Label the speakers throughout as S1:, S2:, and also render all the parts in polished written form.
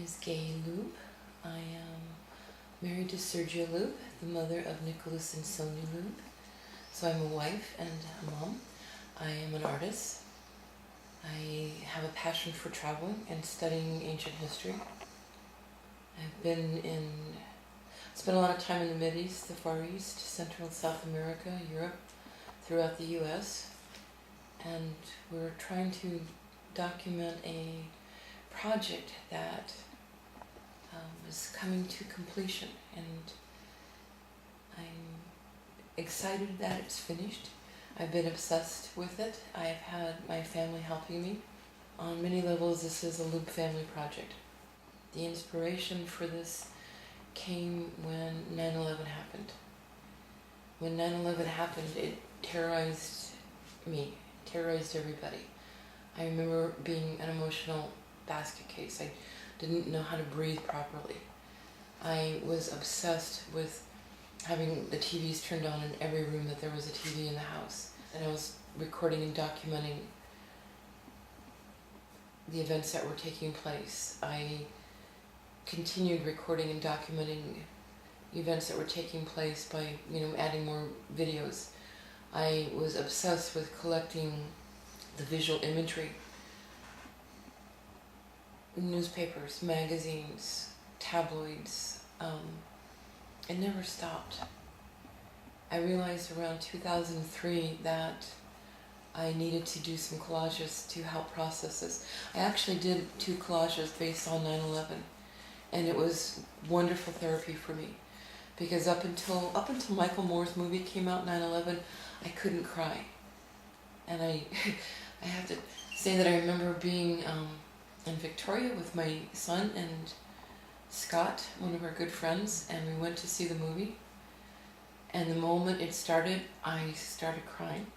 S1: is Gaye Lub. I am married to Sergio Lub, the mother of Nicholas and Sonia Lub. So I'm a wife and a mom. I am an artist. I have a passion for traveling and studying ancient history. I've spent a lot of time in the Mideast, the Far East, Central and South America, Europe, throughout the US. And we're trying to document a project that is coming to completion, and I'm excited that it's finished. I've been obsessed with it. I've had my family helping me. On many levels, this is a Lub family project. The inspiration for this came when 9/11 happened. When 9/11 happened, it terrorized me, terrorized everybody. I remember being an emotional basket case. I didn't know how to breathe properly. I was obsessed with having the TVs turned on in every room, that there was a TV in the house. And I was recording and documenting the events that were taking place. I continued recording and documenting events that were taking place by, adding more videos. I was obsessed with collecting the visual imagery. Newspapers, magazines, tabloids. It never stopped. I realized around 2003 that I needed to do some collages to help process this. I actually did 2 collages based on 9/11, and it was wonderful therapy for me, because up until Michael Moore's movie came out, 9/11, I couldn't cry. And I have to say that I remember being in Victoria with my son and Scott, one of our good friends, and we went to see the movie. And the moment it started, I started crying.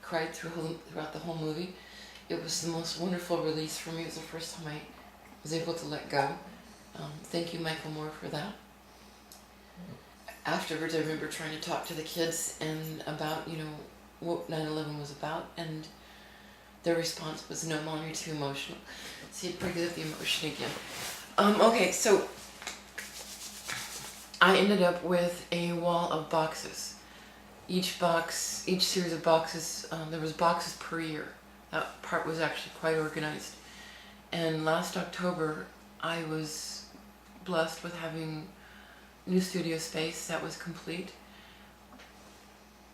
S1: Cried throughout the whole movie. It was the most wonderful release for me. It was the first time I was able to let go. Thank you, Michael Moore, for that. Afterwards, I remember trying to talk to the kids and about, what 9/11 was about, and their response was, "No, Mom, you're too emotional." See, it brings up the emotion again. Okay, so I ended up with a wall of boxes. Each series of boxes, there was boxes per year. That part was actually quite organized. And last October, I was blessed with having new studio space that was complete,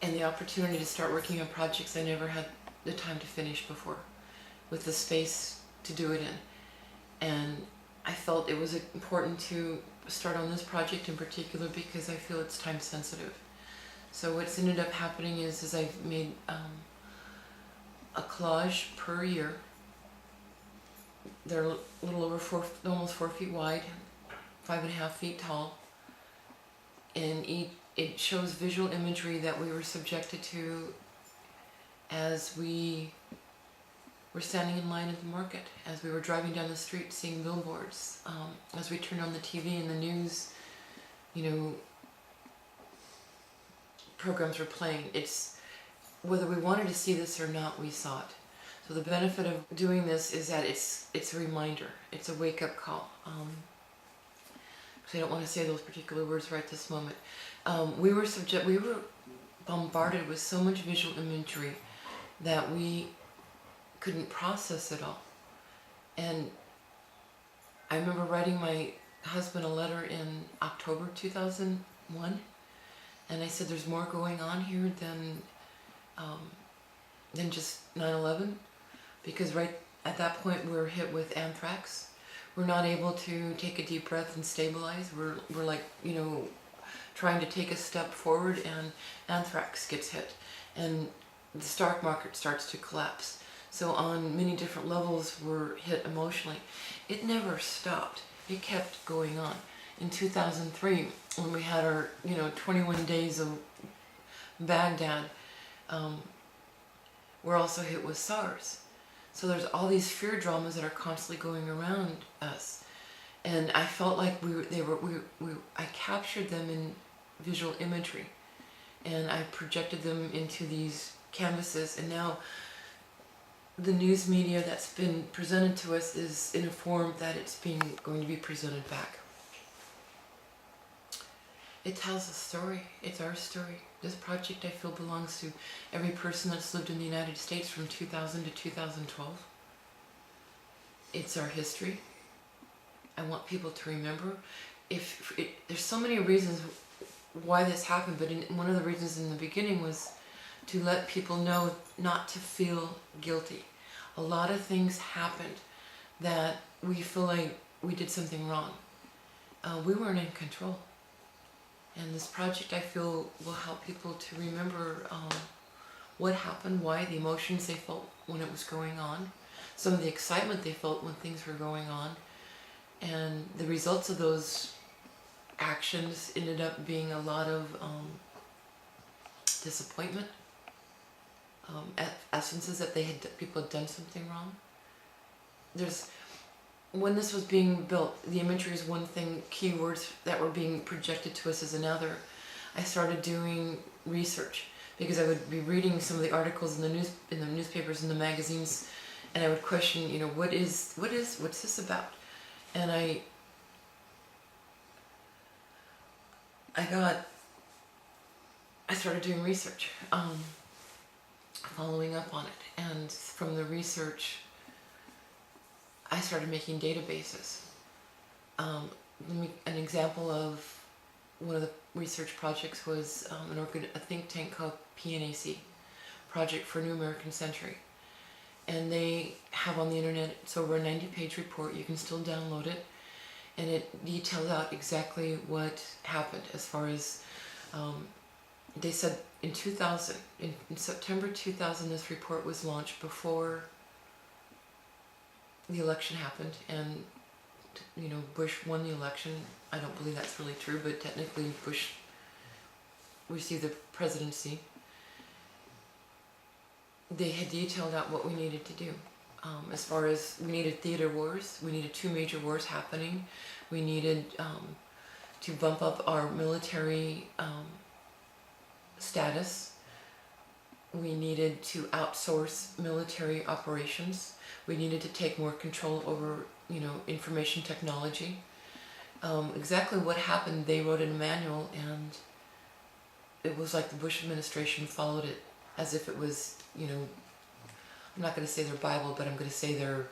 S1: and the opportunity to start working on projects I never had the time to finish before, with the space to do it in. And I felt it was important to start on this project in particular because I feel it's time sensitive. So what's ended up happening is I've made a collage per year. They're a little over almost 4 feet wide, 5.5 feet tall, and it shows visual imagery that we were subjected to as we were standing in line at the market, as we were driving down the street seeing billboards, as we turned on the TV and the news, programs were playing. It's whether we wanted to see this or not, we saw it. So the benefit of doing this is that it's a reminder, it's a wake-up call. I don't want to say those particular words right this moment. We were bombarded with so much visual imagery that we couldn't process it all. And I remember writing my husband a letter in October 2001, and I said, there's more going on here than just 9/11, because right at that point we're hit with anthrax. We're not able to take a deep breath and stabilize. We're like, trying to take a step forward, and anthrax gets hit, and the stock market starts to collapse. So on many different levels, we're hit emotionally. It never stopped. It kept going on. In 2003, when we had our 21 days of Baghdad, we're also hit with SARS. So there's all these fear dramas that are constantly going around us, and I felt like I captured them in visual imagery, and I projected them into these canvases, and now the news media that's been presented to us is in a form that it's going to be presented back. It tells a story. It's our story. This project, I feel, belongs to every person that's lived in the United States from 2000 to 2012. It's our history. I want people to remember. There's so many reasons why this happened, but one of the reasons in the beginning was to let people know not to feel guilty. A lot of things happened that we feel like we did something wrong. We weren't in control. And this project, I feel, will help people to remember what happened, why, the emotions they felt when it was going on, some of the excitement they felt when things were going on, and the results of those actions ended up being a lot of disappointment, essences that people had done something wrong. When this was being built, the imagery is one thing, keywords that were being projected to us is another. I started doing research because I would be reading some of the articles in the newspapers and the magazines, and I would question, what's this about? And I started doing research, following up on it, and from the research I started making databases. An example of one of the research projects was a think tank called PNAC, Project for a New American Century. And they have on the internet, it's over a 90-page report, you can still download it, and it details out exactly what happened as far as, they said in 2000, in September 2000, this report was launched before the election happened, and Bush won the election. I don't believe that's really true, but technically Bush received the presidency. They had detailed out what we needed to do. As far as we needed theater wars, we needed 2 major wars happening. We needed to bump up our military status. We needed to outsource military operations. We needed to take more control over, information technology. Exactly what happened, they wrote in a manual, and it was like the Bush administration followed it as if it was, I'm not going to say their Bible, but I'm going to say their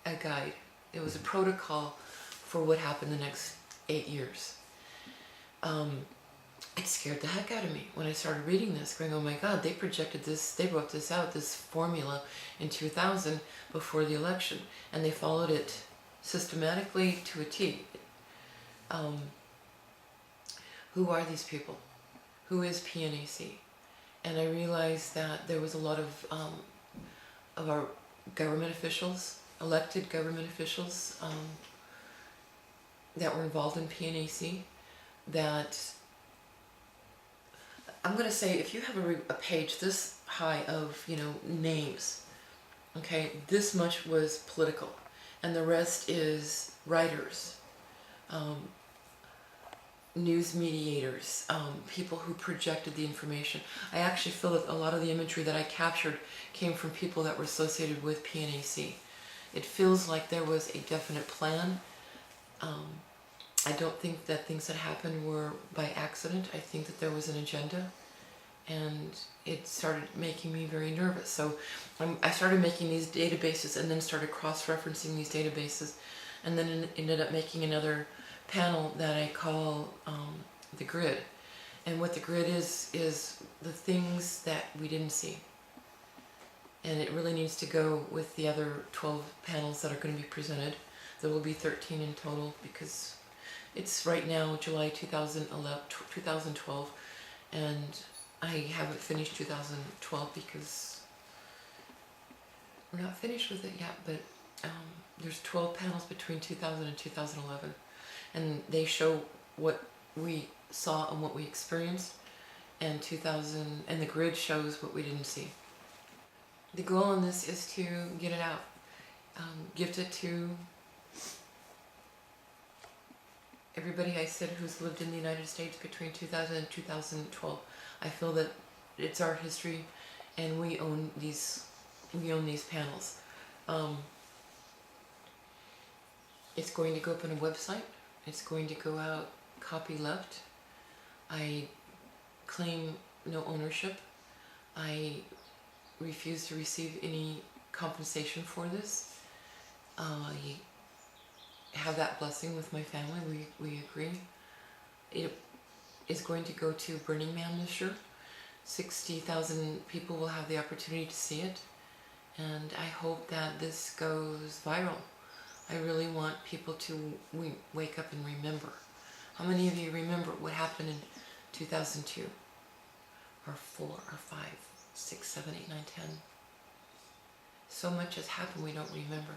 S1: a guide. It was a protocol for what happened the next 8 years. It scared the heck out of me when I started reading this, going, oh my God, they projected this, they wrote this out, this formula in 2000 before the election, and they followed it systematically to a T. Who are these people? Who is PNAC? And I realized that there was a lot of our government officials, elected government officials, that were involved in PNAC, that I'm going to say, if you have a page this high of, names, okay, this much was political, and the rest is writers, news mediators, people who projected the information. I actually feel that a lot of the imagery that I captured came from people that were associated with PNAC. It feels like there was a definite plan. I don't think that things that happened were by accident. I think that there was an agenda, and it started making me very nervous. So I started making these databases and then started cross-referencing these databases, and then ended up making another panel that I call the grid. And what the grid is the things that we didn't see. And it really needs to go with the other 12 panels that are going to be presented. There will be 13 in total, because it's right now July 2012, and I haven't finished 2012 because we're not finished with it yet, but there's 12 panels between 2000 and 2011, and they show what we saw and what we experienced, and the grid shows what we didn't see. The goal on this is to get it out, gift it to everybody I said who's lived in the United States between 2000 and 2012. I feel that it's our history, and we own these we own these panels. It's going to go up on a website. It's going to go out copyleft. I claim no ownership. I refuse to receive any compensation for this. I have that blessing with my family. We agree. It is going to go to Burning Man this year. 60,000 people will have the opportunity to see it, and I hope that this goes viral. I really want people to wake up and remember. How many of you remember what happened in 2002? Or 4, or 5, 6, 7, 8, 9, 10? So much has happened we don't remember.